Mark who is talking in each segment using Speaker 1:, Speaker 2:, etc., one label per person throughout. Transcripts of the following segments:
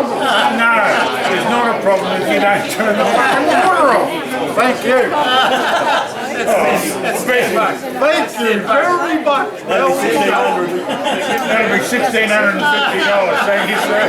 Speaker 1: problem.
Speaker 2: No, it's not a problem if you don't turn the fucking water off.
Speaker 3: Thank you.
Speaker 2: Thank you very much. That'll be $1,650. Thank you, sir.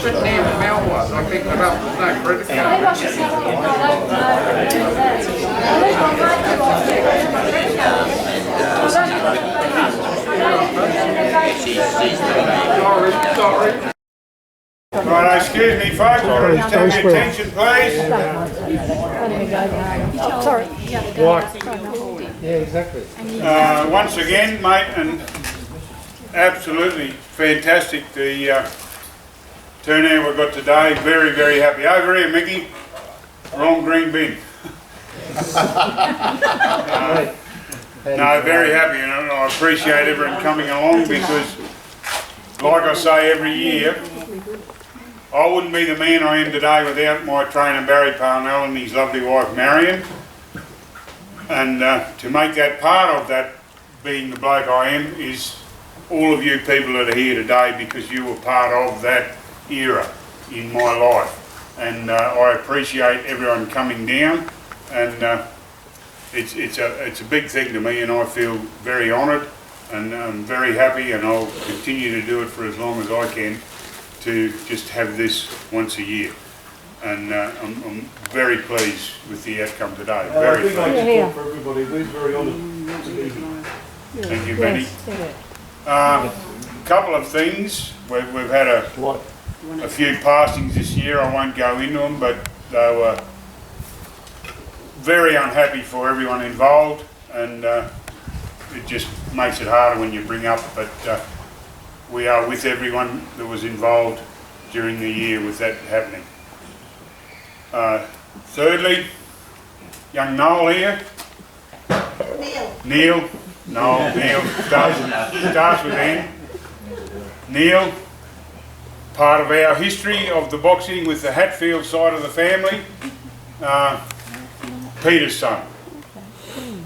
Speaker 3: Sitting there in Melbourne, I picked it up with no credit card. Sorry.
Speaker 2: Right, excuse me, folks. Just have your attention, please.
Speaker 1: Oh, sorry.
Speaker 3: What? Yeah, exactly.
Speaker 2: Once again, mate, and absolutely fantastic the turnout we've got today. Very, very happy. Over here, Mickey. Wrong green bin. No, very happy, and I appreciate everyone coming along because, like I say every year, I wouldn't be the man I am today without my trainer Barry Parnell and his lovely wife Marion. And to make that part of that, being the bloke I am, is all of you people that are here today because you were part of that era in my life. And I appreciate everyone coming down, and it's a big thing to me, and I feel very honoured, and I'm very happy, and I'll continue to do it for as long as I can to just have this once a year. And I'm very pleased with the outcome today. Very pleased.
Speaker 4: I think I can talk for everybody. We're very honoured to be here.
Speaker 2: Thank you, Benny. A couple of things. We've had a few passings this year. I won't go into them, but they were very unhappy for everyone involved, and it just makes it harder when you bring up, but we are with everyone that was involved during the year with that happening. Thirdly, young Noel here. Neil. Neil starts with N. Neil, part of our history of the boxing with the Hatfield side of the family. Peter's son.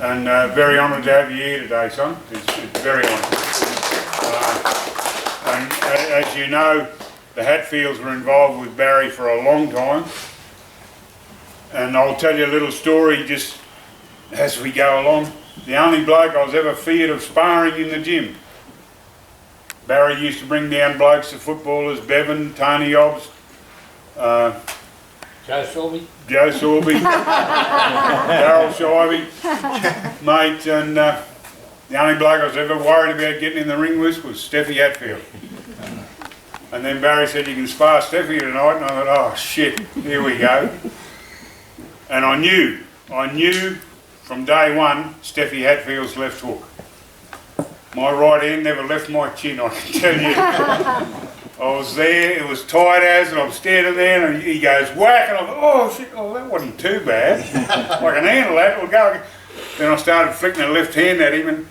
Speaker 2: And very honoured to have you here today, son. It's very honoured. And as you know, the Hatfields were involved with Barry for a long time. And I'll tell you a little story just as we go along. The only bloke I was ever feared of sparring in the gym. Barry used to bring down blokes, the footballers, Bevan, Tony Hobbs,
Speaker 3: Joe Sorby.
Speaker 2: Darryl Shivey, mate, and the only bloke I was ever worried about getting in the ring with was Steffi Hatfield. And then Barry said, you can spar Steffi tonight, and I thought, oh shit, here we go. And I knew from day one, Steffi Hatfield's left hook. My right hand never left my chin, I can tell you. I was there, it was tight as, and I'm standing there, and he goes whack, and I thought, oh shit, oh that wasn't too bad. I can handle that, we'll go. Then I started flicking the left hand at him, and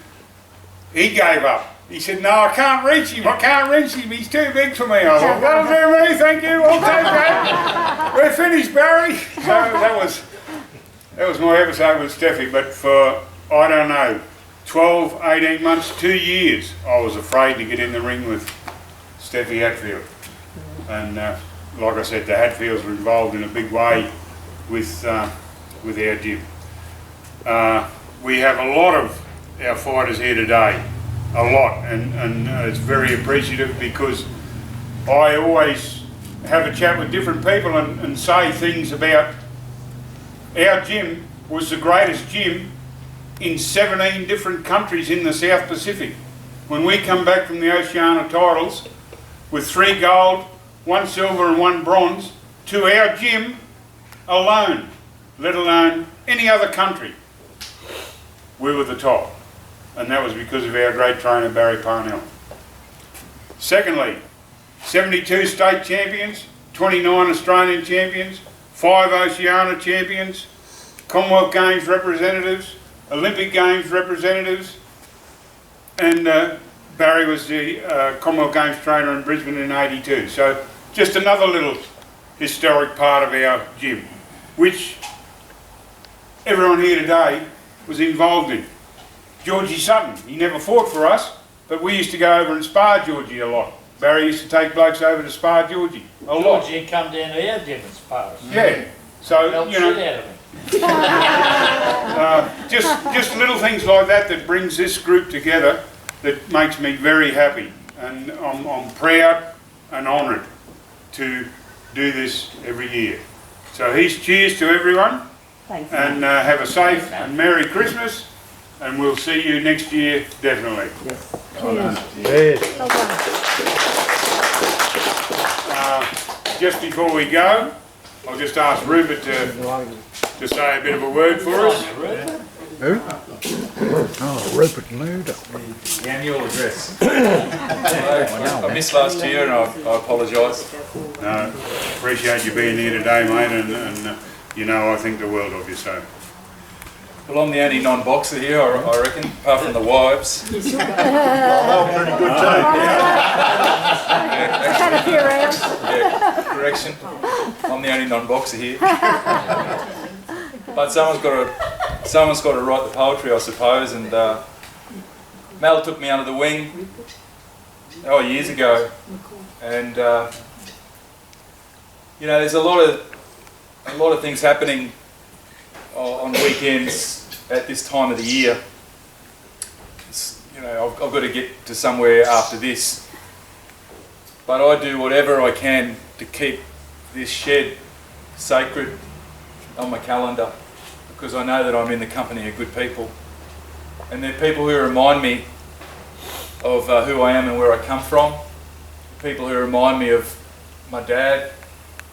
Speaker 2: he gave up. He said, no, I can't reach him, he's too big for me. I thought, that'll do me, thank you, I'll take that. We're finished, Barry. So that was my episode with Steffi, but for, I don't know, 12, 18 months, 2 years, I was afraid to get in the ring with Steffi Hatfield. And like I said, the Hatfields were involved in a big way with our gym. We have a lot of our fighters here today, a lot, and it's very appreciative because I always have a chat with different people and say things about our gym was the greatest gym in 17 different countries in the South Pacific. When we come back from the Oceania titles with 3 gold, 1 silver and 1 bronze to our gym alone, let alone any other country, we were the top. And that was because of our great trainer Barry Parnell. Secondly, 72 state champions, 29 Australian champions, 5 Oceania champions, Commonwealth Games representatives, Olympic Games representatives, and Barry was the Commonwealth Games trainer in Brisbane in '82. So just another little historic part of our gym, which everyone here today was involved in. Georgie Sutton. He never fought for us, but we used to go over and spar Georgie a lot. Barry used to take blokes over to spar Georgie a lot.
Speaker 1: Georgie come down to our gym and spar us.
Speaker 2: Yeah. So,
Speaker 1: Help
Speaker 2: you know,
Speaker 1: shit out of me.
Speaker 2: just little things like that that brings this group together that makes me very happy. And I'm proud and honoured to do this every year. So here's cheers to everyone.
Speaker 5: Thanks.
Speaker 2: And have a safe and Merry Christmas. And we'll see you next year, definitely. Just before we go, I'll just ask Rupert to say a bit of a word for us.
Speaker 6: Who? Oh, Rupert Murdoch.
Speaker 7: The annual address. I missed last year and I apologise.
Speaker 2: No, appreciate you being here today, mate, and you know I think the world of you, so.
Speaker 7: Well, I'm the only non-boxer here, I reckon, apart from the wives.
Speaker 4: Pretty good too.
Speaker 5: Had a few rounds.
Speaker 7: Yeah, correction. I'm the only non-boxer here. But someone's got to write the poetry, I suppose. And Mel took me under the wing years ago, and you know, there's a lot of things happening on weekends at this time of the year. You know, I've got to get to somewhere after this, but I do whatever I can to keep this shed sacred on my calendar, because I know that I'm in the company of good people, and they're people who remind me of who I am and where I come from, people who remind me of my dad,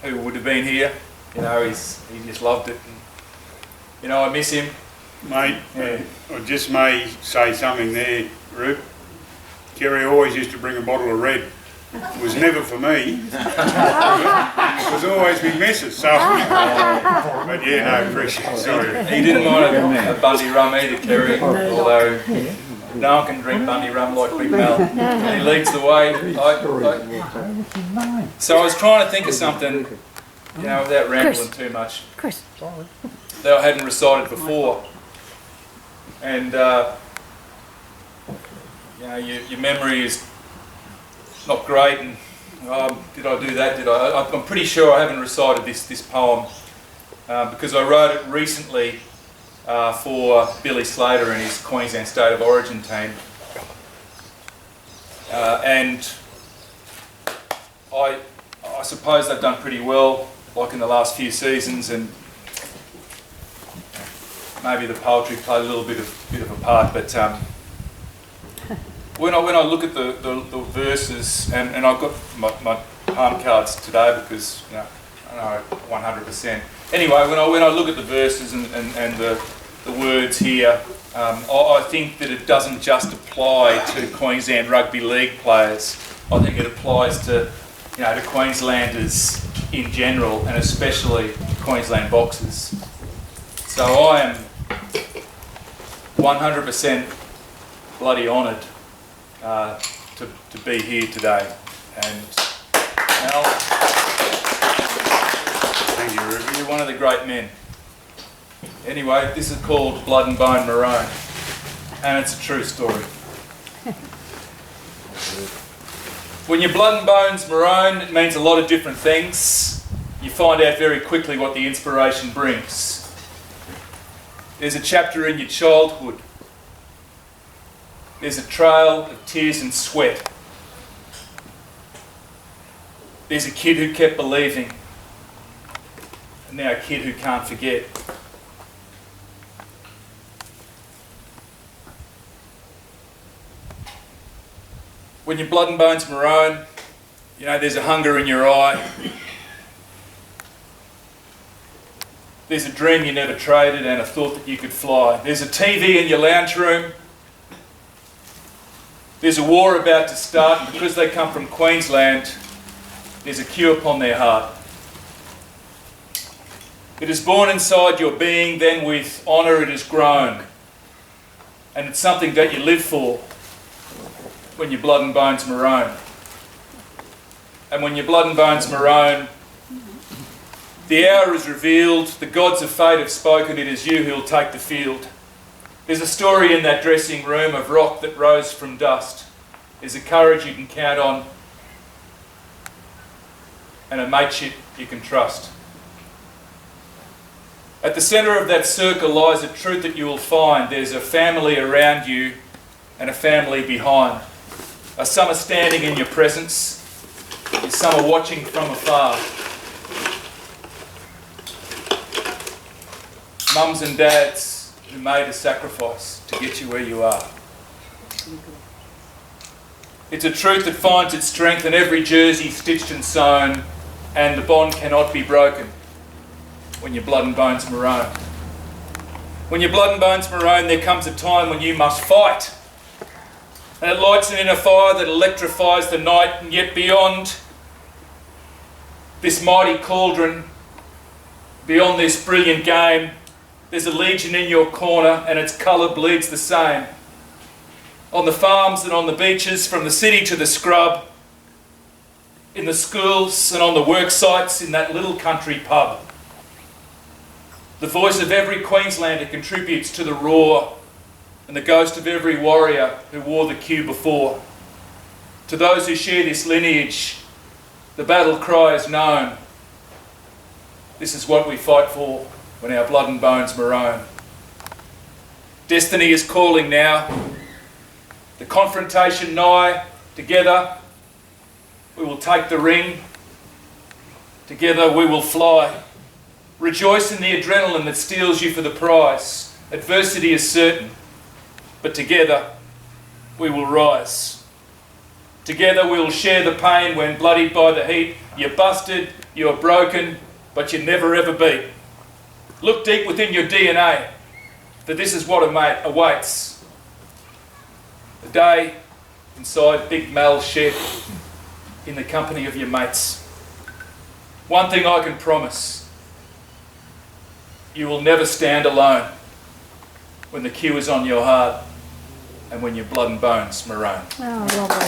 Speaker 7: who would have been here. You know, he just loved it. And, you know, I miss him.
Speaker 2: Mate,
Speaker 7: Yeah.
Speaker 2: I just may say something there, Rup. Kerry always used to bring a bottle of red. It was never for me. It was always me missus, so. But yeah, no, appreciate it. Sorry.
Speaker 7: He didn't mind a Bundy rum either, Kerry, although no one can drink Bundy rum like Big Mel. He leads the way. So I was trying to think of something, you know, without rambling too much,
Speaker 5: Chris.
Speaker 7: that I hadn't recited before. And, you know, your memory is not great, and did I do that? I'm pretty sure I haven't recited this poem because I wrote it recently for Billy Slater and his Queensland State of Origin team. And I suppose they've done pretty well, like in the last few seasons, and maybe the poetry played a little bit of a part, but when I look at the verses, and I've got my palm cards today because, you know, I know 100%. Anyway, when I look at the verses and the words here, I think that it doesn't just apply to Queensland Rugby League players. I think it applies to, you know, to Queenslanders in general, and especially Queensland boxers. So I am 100% bloody honoured to be here today. And Mel,
Speaker 2: Thank you, Rup.
Speaker 7: you're one of the great men. Anyway, this is called Blood and Bone Maroon, and it's a true story. When your blood and bone's maroon, it means a lot of different things. You find out very quickly what the inspiration brings. There's a chapter in your childhood. There's a trail of tears and sweat. There's a kid who kept believing, and now a kid who can't forget. When your blood and bone's maroon, you know, there's a hunger in your eye. There's a dream you never traded and a thought that you could fly. There's a TV in your lounge room. There's a war about to start, and because they come from Queensland, there's a cue upon their heart. It is born inside your being, then with honour it is grown. And it's something that you live for when your blood and bone's maroon. And when your blood and bone's maroon, the hour is revealed, the gods of fate have spoken, it is you who'll take the field. There's a story in that dressing room of rock that rose from dust. There's a courage you can count on and a mateship you can trust. At the centre of that circle lies a truth that you will find. There's a family around you and a family behind. Some are standing in your presence, and some are watching from afar. Mums and dads who made a sacrifice to get you where you are. It's a truth that finds its strength in every jersey stitched and sewn, and the bond cannot be broken when your blood and bones maroon. When your blood and bones maroon, there comes a time when you must fight. And it lights an inner fire that electrifies the night, and yet beyond this mighty cauldron, beyond this brilliant game, there's a legion in your corner and its colour bleeds the same. On the farms and on the beaches, from the city to the scrub, in the schools and on the work sites, in that little country pub. The voice of every Queenslander contributes to the roar, and the ghost of every warrior who wore the queue before. To those who share this lineage, the battle cry is known. This is what we fight for when our blood and bones maroon. Destiny is calling now. The confrontation nigh. Together we will take the ring. Together we will fly. Rejoice in the adrenaline that steals you for the prize. Adversity is certain, but together we will rise. Together we will share the pain when bloodied by the heat. You're busted, you're broken, but you never ever beat. Look deep within your DNA, for this is what awaits. A day inside Big Mal's shed in the company of your mates. One thing I can promise, you will never stand alone when the cue is on your heart and when your blood and bones maroon.
Speaker 5: Oh, lovely.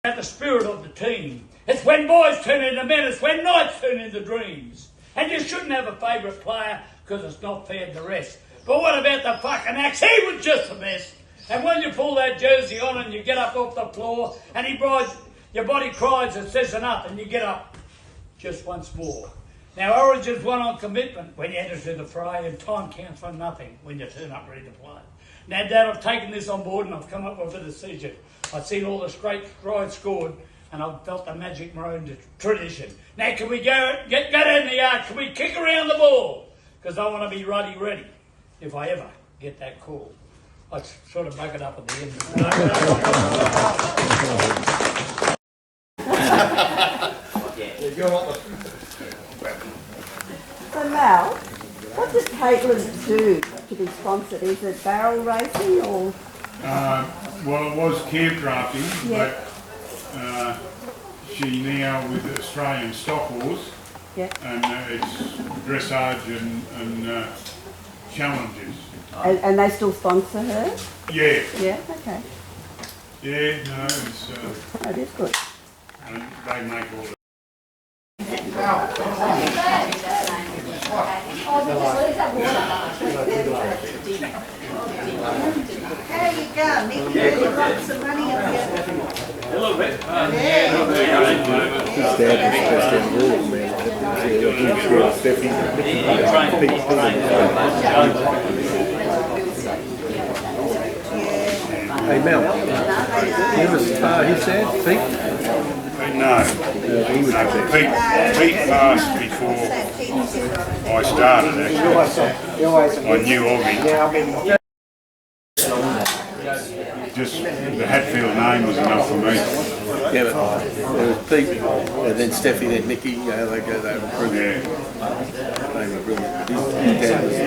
Speaker 1: At the spirit of the team. It's when boys turn into men, it's when nights turn into dreams. And you shouldn't have a favourite player because it's not fair to rest. But what about the fucking axe? He was just a mess. And when you pull that jersey on and you get up off the floor and your body cries and says enough and you get up just once more. Now Origin's won on commitment when you enter through the fray, and time counts for nothing when you turn up ready to play. Now Dad, I've taken this on board and I've come up with a decision. I've seen all the straight strides scored and I've felt the magic maroon tradition. Now can we go down the yard, can we kick around the ball? Because I want to be ready if I ever get that call. I sort of bug it up at the end.
Speaker 5: So Mal, what does Caitlin do to be sponsored? Is it barrel racing or?
Speaker 2: Well, it was camp drafting,
Speaker 5: Yeah.
Speaker 2: but she now with Australian stock horse,
Speaker 5: Yeah.
Speaker 2: and it's dressage and challenges.
Speaker 5: And they still sponsor her?
Speaker 2: Yeah,
Speaker 5: Yeah, okay.
Speaker 2: yeah, no, it's
Speaker 5: That is good.
Speaker 2: and they make all the
Speaker 8: How you go, Nick? You got some money up here?
Speaker 1: A little bit.
Speaker 6: Hey Mel, you ever spar his dad, Pete?
Speaker 2: no. Pete passed before I started actually. I knew of him. Just the Hatfield name was enough for me.
Speaker 6: Yeah, but there was Pete, and then Steffi, then Nicky, you know, they were brilliant.
Speaker 2: Yeah.
Speaker 6: They were brilliant. His dad was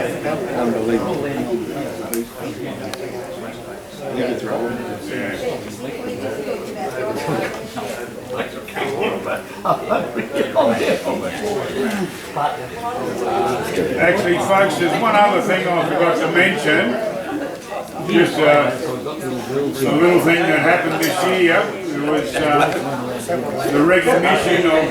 Speaker 6: unbelievable. Nicky throw.
Speaker 2: Actually, folks, there's one other thing I forgot to mention. Just a little thing that happened this year. It was the recognition of